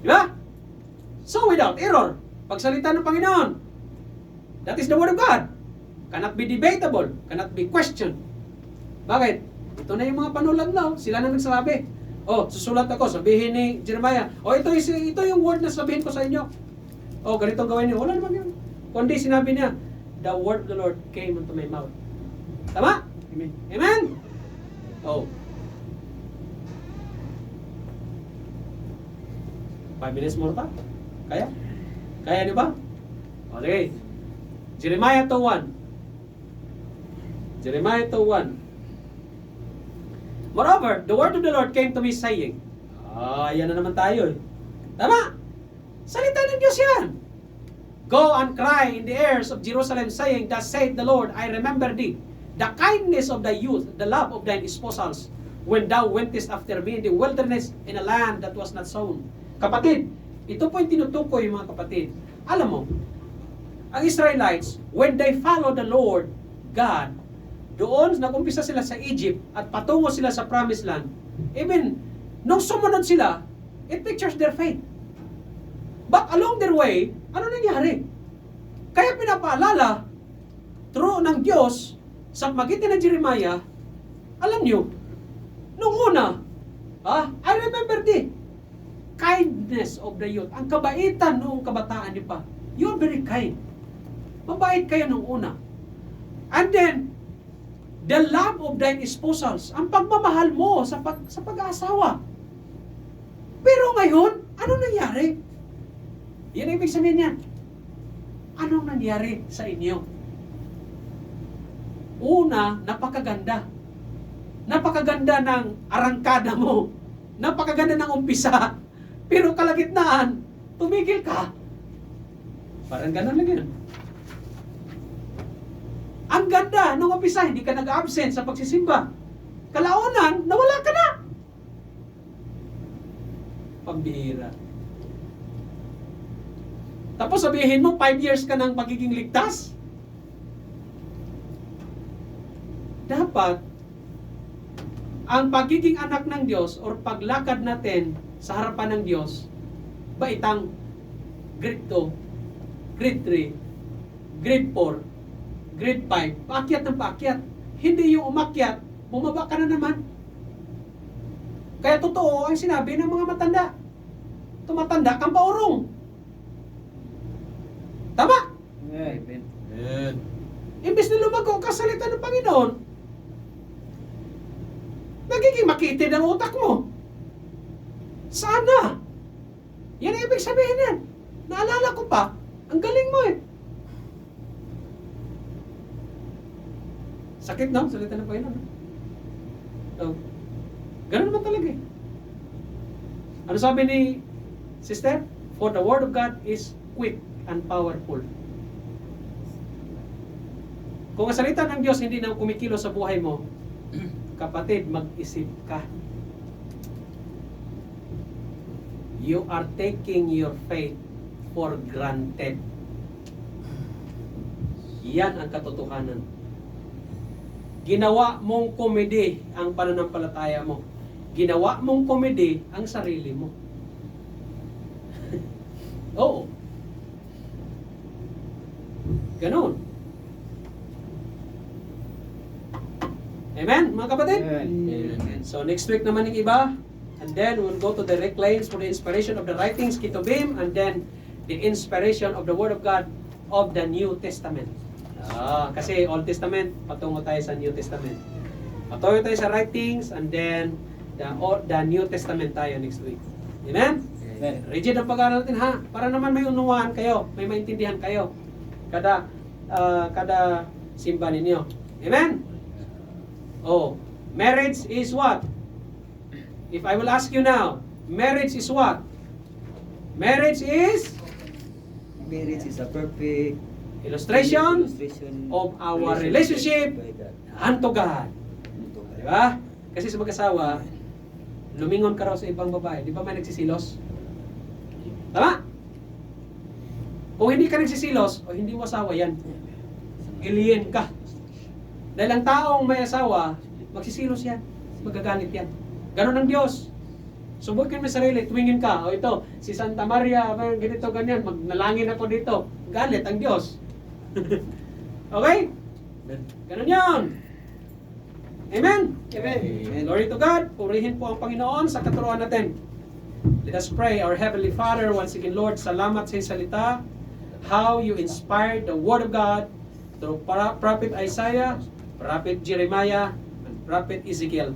Di ba? So without error, pagsalita ng Panginoon, that is the word of God. Cannot be debatable, cannot be questioned. Bakit? Ito na yung mga panulat na, sila na nagsasabi. Susulat ako, sabihin ni Jeremiah, ito yung word na sabihin ko sa inyo. Ganitong gawin niyo. Wala naman yun. Kundi sinabi niya, the word of the Lord came into my mouth. Tama? Amen. Amen? 5 minutes more pa? Kaya? Kaya niyo ba? Okay. Jeremiah 2:1. Jeremiah 2:1. Moreover, the word of the Lord came to me saying, yan na naman tayo. Tama? Salita ng Diyos yan. Go and cry in the ears of Jerusalem, saying, thus saith the Lord, I remember thee, the kindness of thy youth, the love of thine espousals, when thou wentest after me in the wilderness, in a land that was not sown. Kapatid, ito po yung tinutukoy, mga kapatid. Alam mo, ang Israelites, when they follow the Lord God, doon nag-umpisa sila sa Egypt at patungo sila sa Promised Land. Even nung sumunod sila, it pictures their faith. But along their way, ano nangyari? Kaya pinapaalala through ng Diyos sa magitan ng Jeremiah, alam nyo, nung una, I remember thee, kindness of the youth, ang kabaitan noong kabataan niyo pa. You're very kind. Mabait kayo nung una. And then, the love of thine espousals, ang pagmamahal mo sa pag-aasawa. Pero ngayon, ano nangyari? Yan ang ibig sabihin yan. Anong nangyari sa inyo? Una, napakaganda. Napakaganda ng arangkada mo. Napakaganda ng umpisa. Pero kalagitnaan, tumigil ka. Parang ganun lang yan. Ang ganda nung umpisa, hindi ka nag-absent sa pagsisimba. Kalaunan, nawala ka na. Pambihira. Tapos sabihin mo, 5 years ka ng pagiging ligtas? Dapat, ang pagiging anak ng Diyos or paglakad natin sa harapan ng Diyos, baitang grade 2, grade 3, grade 4, grade 5, paakyat ng paakyat. Hindi yung umakyat, bumaba ka na naman. Kaya totoo ang sinabi ng mga matanda. Tumatanda kang paurong. Tama? Amen. Imbes na lumago ka sa salita ng Panginoon, nagiging makitid ang utak mo. Sana. Yan ang ibig sabihin yan. Naalala ko pa, ang galing mo eh. Sakit na, salita ng Panginoon. Ganun naman talaga eh. Ano sabi ni sister? For the word of God is quick and powerful. Kung ang salita ng Diyos hindi na kumikilo sa buhay mo, kapatid, mag-isip ka. You are taking your faith for granted. Yan ang katotohanan. Ginawa mong komedi ang pananampalataya mo. Ginawa mong komedi ang sarili mo. Oo. Ganon. Amen, mga kapatid? Amen. So next week naman yung iba. And then we'll go to the reclaims for the inspiration of the writings, Kitubim, and then the inspiration of the Word of God of the New Testament. Kasi Old Testament, patungo tayo sa New Testament. Patungo tayo sa writings, and then the New Testament tayo next week. Amen? Amen. Rigid ang pag-aaral natin ha, para naman may unawaan kayo, may maintindihan kayo. Kada simba ninyo. Amen? Marriage is what? If I will ask you now, marriage is what? Marriage is Marriage is a perfect illustration illustration of our relationship by God. unto God. Di ba? Kasi sa mag-asawa, lumingon ka raw sa ibang babae, di ba may nagsisilos? Tama? Kung hindi ka nagsisilos, o hindi mo asawa yan, iliyin ka. Dahil ang taong may asawa, magsisilos yan, magagalit yan. Ganon ang Diyos. Subukin mo sarili, tumingin ka, o ito, si Santa Maria, ganito, ganyan, magnalangin ako dito. Galit ang Diyos. Okay? Ganon yan. Amen? Amen. Glory to God. Purihin po ang Panginoon sa katuruan natin. Let us pray. Our Heavenly Father, once again, Lord, salamat sa iyong salita. How you inspired the Word of God through Prophet Isaiah, Prophet Jeremiah, and Prophet Ezekiel.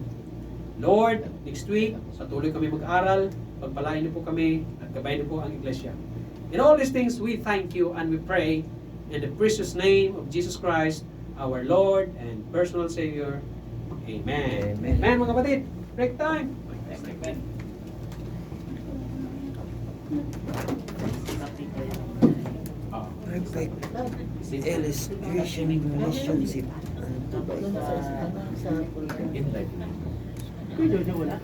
Lord, next week, patuloy kami mag-aral. Pagpalain niyo po kami at gabayin niyo po ang iglesia. In all these things, we thank you and we pray in the precious name of Jesus Christ, our Lord and personal Savior. Amen. Amen. Amen, mga kapatid. Break time. Perfect illustration relationship. In life. Jojo wala.